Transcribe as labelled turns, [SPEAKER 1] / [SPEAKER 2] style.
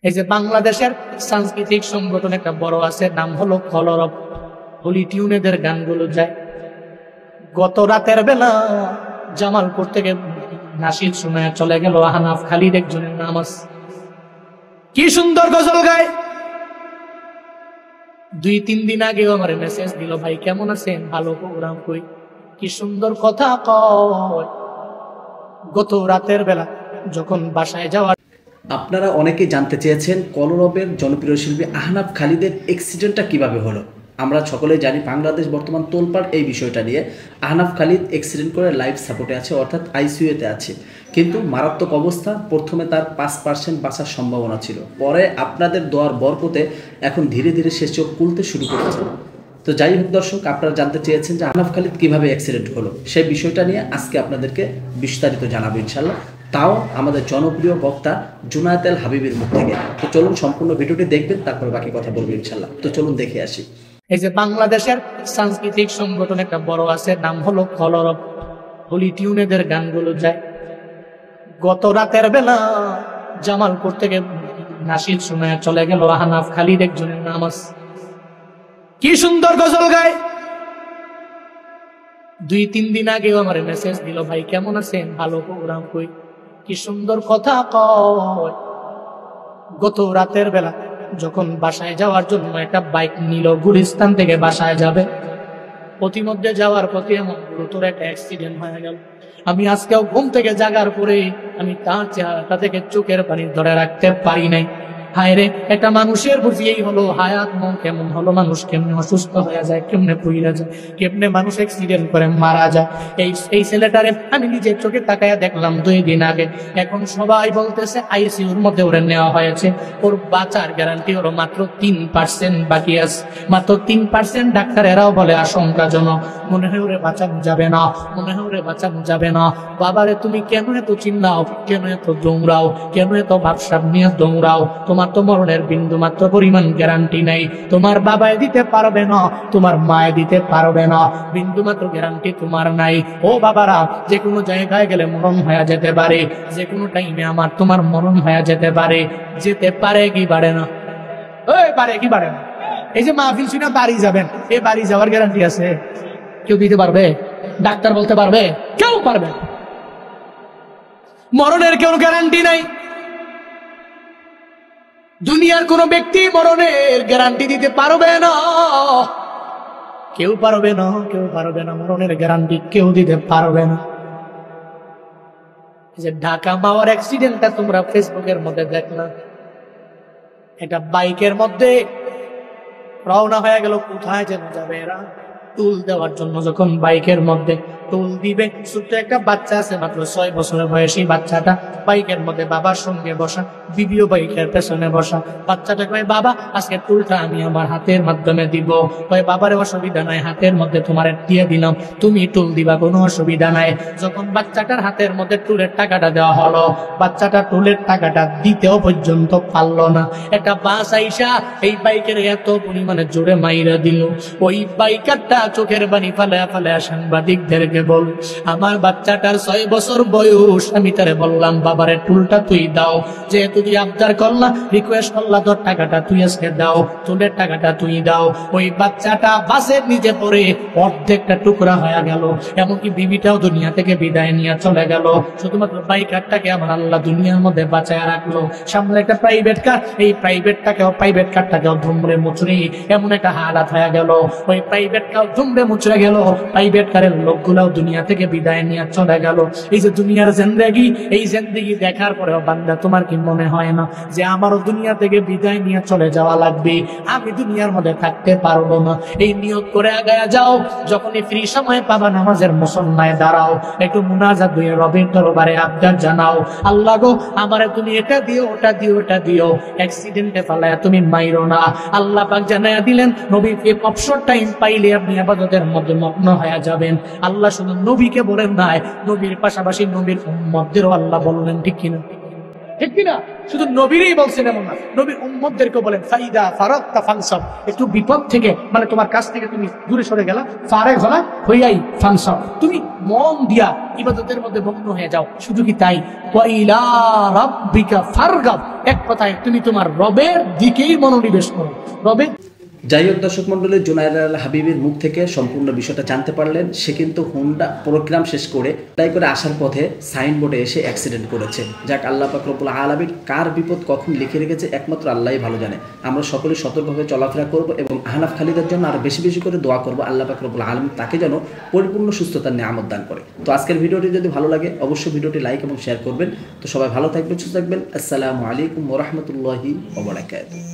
[SPEAKER 1] এই যে বাংলাদেশের সাংস্কৃতিক সংগঠন একটা বড় আছে, নাম হলো কলরব। হোলি টিউনেদের গানগুলো যায়। গত রাতের বেলা জামালপুর থেকে নাসির শুনে চলে গেল আহনাফ খালিদ, একজনের নাম আছে, কি সুন্দর গজল গায়। 2-3 দিন আগেও আমার মেসেজ দিল, ভাই কেমন আছেন, ভালো প্রোগ্রাম, কই কি সুন্দর কথা কয়। গত রাতের বেলা যখন বাসায় যাওয়ার,
[SPEAKER 2] আপনারা অনেকেই জানতে চেয়েছেন কলরবের জনপ্রিয় শিল্পী আহনাফ খালিদের অ্যাক্সিডেন্টটা কিভাবে হলো। আমরা সকলেই জানি বাংলাদেশ বর্তমান তোলপাড় এই বিষয়টা নিয়ে। আহনাফ খালিদ অ্যাক্সিডেন্ট করে লাইফ সাপোর্টে আছে, অর্থাৎ আইসিইউতে আছে, কিন্তু মারাত্মক অবস্থা। প্রথমে তার 5% বাঁচার সম্ভাবনা ছিল, পরে আপনাদের দোয়ার বরকতে এখন ধীরে ধীরে সে চোখ খুলতে শুরু করেছে। তো যাই হোক দর্শক, আপনারা জানতে চেয়েছেন যে আহনাফ খালিদ কিভাবে অ্যাক্সিডেন্ট হলো, সেই বিষয়টা নিয়ে আজকে আপনাদেরকে বিস্তারিত জানাবো ইনশাল্লাহ, তাও আমাদের জনপ্রিয় বক্তা জুনায়েদ আল হাবিবের মুখ থেকে। তো চলুন সম্পূর্ণ ভিডিওটি দেখবেন, তারপর বাকি কথা বলবো ইনশাল্লাহ। তো চলুন দেখে আসি।
[SPEAKER 1] এই যে বাংলাদেশের সাংস্কৃতিক সংগঠন একটা বড় আছে, নাম হলো কলরব। হোলি টিউনেদের গানগুলো যায়। গত রাতের বেলা জামালপুর থেকে নাসির শুনে চলে গেল আহনাফ খালিদ, একজনের নাম আছে, কি সুন্দর গজল গায়। 2-3 দিন আগেও আমার মেসেজ দিল, ভাই কেমন আছেন, ভালো প্রোগ্রাম, কই কি সুন্দর কথা কয়। গত রাতের বেলা যখন বাসায় যাওয়ার জন্য একটা বাইক নিল, গুলিস্তান থেকে বাসায় যাবে, প্রতিমধ্যে যাওয়ার পথে এমন গুরুতর একটা অ্যাক্সিডেন্ট হয়ে গেল। আমি আজকেও ঘুম থেকে জাগার পরে আমি তার চেহারাটা থেকে চোখের পানি ধরে রাখতে পারি নাই। হায় রে, একটা মানুষের বুঝিয়েই হলো হায়াত মন কেমন হলো, মানুষ কেমনে অসুস্থ হয়ে যায়, কেমনে পুইরা যায়, কেমনে মানুষ অ্যাক্সিডেন্ট করে মারা যায়। এই ছেলেটারে আমি নিজের চোখে তাকায়া দেখলাম 2 দিন আগে। এখন সবাই বলতেছে আইসিইউর মধ্যে ওরে নেওয়া হয়েছে, ওর বাঁচার গ্যারান্টি হলো মাত্র 3% বাকি আছে, মাত্র 3%। ডাক্তার এরাও বলে আশঙ্কাজনক, মনে হয় ওরে বাঁচানো যাবে না, মনে হয় ওরে বাঁচানো যাবে না। বাবারে তুমি কেন এত চিল্লাও, কেন এত দৌড়াও, কেন এত ভাবসাব নিয়ে দৌড়াও? তোমার তো মরণের বিন্দু মাত্র পরিমাণ গ্যারান্টি নেই। তোমার বাবায় দিতে পারবে না, তোমার মায়ে দিতে পারবে না, বিন্দু মাত্র গ্যারান্টি তোমার নাই। ও বাবারা, যে কোনো জায়গায় গেলে মরণ হয়ে যেতে পারে, যে কোনো টাইমে আমার তোমার মরণ হয়ে যেতে পারে। যেতে পারে কি পারে না? ওই পারে কি পারে না? এই যে মাহফিল শুনে বাড়ি যাবেন, এই বাড়ি যাওয়ার গ্যারান্টি আছে? কেউ দিতে পারবে? ডাক্তার বলতে পারবে? কেউ পারবে? মরণের কেউ গ্যারান্টি নাই। দুনিয়ার কোন ব্যক্তি মরণের গ্যারান্টি দিতে পারবে না, কেউ পারবে না, কেউ পারবে না। মরণের গ্যারান্টি কেউ দিতে পারবে না। যে ঢাকা মাওয়ার অ্যাক্সিডেন্টটা তোমরা ফেসবুকের মধ্যে দেখলা, এটা বাইকের মধ্যে রওনা হয়ে গেল, কোথায় যেন যাবে এরা, টুল দেওয়ার জন্য। যখন বাইকের মধ্যে টুল দিবে, ছোট্ট একটা বাচ্চা আছে মাত্র 6 বছরের বয়সী বাচ্চাটা বাইকের মধ্যে বাবার সঙ্গে বসা, বিবিও বাইকের পেছনে বসা। বাচ্চাটা কয়, বাবা আজকে টুলটা আমি আমার হাতের মাধ্যমে দিব। কয়, বাবারে অসুবিধা নাই, হাতের মধ্যে তোমার দিয়ে দিলাম, তুমি টুল দিবা, কোনো অসুবিধা নাই। যখন বাচ্চাটার হাতের মধ্যে টুলের টাকাটা দেওয়া হলো, বাচ্চাটা টুলের টাকাটা দিতেও পর্যন্ত পারলো না। একটা বাস আইসা এই বাইকের এত পরিমাণে জোরে মাইরা দিল, ওই বাইকারটা চোখের পানি ফালায়া ফালায়া সাংবাদিকদেরকে বল, আমার বাচ্চাটার 6 বছর বয়স, আমি তারে বললাম বাবারে টুলটা তুই দাও, যেহেতু তুই আবদার করলা, রিকোয়েস্ট করলা, তোর টাকাটা তুই আজকে দাও, টুলের টাকাটা তুই দাও। ওই বাচ্চাটা বাসের নিচে পড়ে অর্ধেকটা টুকরা হয়ে গেল, এমনকি বিবিটাও দুনিয়া থেকে বিদায় নিয়ে চলে গেল। শুধুমাত্র বাইকারটাকে আমার আল্লাহ দুনিয়ার মধ্যে বাঁচায় রাখলো। সামনে একটা প্রাইভেট কার, এই প্রাইভেট কারটাকেও ধুমড়ে মুচড়ে এমন একটা হালাত হয়ে গেল, ওই প্রাইভেট কার ধুমড়ে মুচড়ে গেল, প্রাইভেট কারের লোকগুলাও দুনিয়া থেকে বিদায় নিয়ে চলে গেল। এই যে দুনিয়ার জিন্দেগি, এই জিন্দেগি দেখার পরেও বান্দা, তোমার কি মনে হয় না যে আমারও দুনিয়া থেকে বিদায় নিয়ে চলে যাওয়া লাগবে, আমি দুনিয়ার মধ্যে থাকতে পারবো না? এই নিয়ত করে আগায়া যাও, যখনই ফ্রি সময় পাবা নামাজের মুসল্লায় দাঁড়াও, একটু মুনাজাত দিয়ে রবের দরবারে আবদার জানাও, আল্লাহ গো আমারে তুমি এটা দিও, ওটা দিও, ওটা দিও, অ্যাক্সিডেন্টে ফালায়া তুমি মাইরো না। আল্লাহ পাক জানায়া দিলেন, নবীকে অবসর টাইম পাইলে আপনি ইবাদতের মধ্যে মগ্ন হয়ে যাবেন। আল্লাহ শুধু নবীকে বলেন নাই, নবীর পাশাপাশি নবীর উম্মতদেরও আল্লাহ বললেন, ঠিক কিনা? ঠিক কিনা? শুধু নবীরই বলছেন এমন না, নবীর উম্মতদেরকে বলেন ফাইদা ফারাগতা ফানসাব, একটু বিপদ থেকে মানে তোমার কাছ থেকে তুমি দূরে সরে গেলা, ফারেগ হলা হইয়াই ফানসাব, তুমি মন দিয়া ইবাদতের মধ্যে মগ্ন হয়ে যাও। শুধু কি তাই, ওয়া ইলা রাব্বিকা ফারগাব, এক কথায় তুমি তোমার রবের দিকেই মনোনিবেশ করো। রবে
[SPEAKER 2] যাই হোক দর্শক মন্ডলী, জুনায়েদ আল হাবিবের মুখ থেকে সম্পূর্ণ বিষয়টা জানতে পারলেন। সে কিন্তু হোন্ডা প্রোগ্রাম শেষ করে তাই করে আসার পথে সাইনবোর্ডে এসে অ্যাক্সিডেন্ট করেছে। যাক, আল্লাহ পাক রব্বুল আলামিন কার বিপদ কখন লিখে রেখেছে একমাত্র আল্লাহই ভালো জানে। আমরা সকলে সতর্কভাবে চলাফেরা করব এবং আহনাফ খালিদের জন্য আরো বেশি বেশি করে দোয়া করব, আল্লাহ পাক রব্বুল আলামিন তাকে যেন পরিপূর্ণ সুস্থতার নিয়ামত দান করে। তো আজকের ভিডিওটি যদি ভালো লাগে অবশ্যই ভিডিওটি লাইক এবং শেয়ার করবেন। তো সবাই ভালো থাকবেন, সুস্থ থাকবেন। আসসালামু আলাইকুম ওয়া রাহমাতুল্লাহি ওয়া বারাকাতুহু।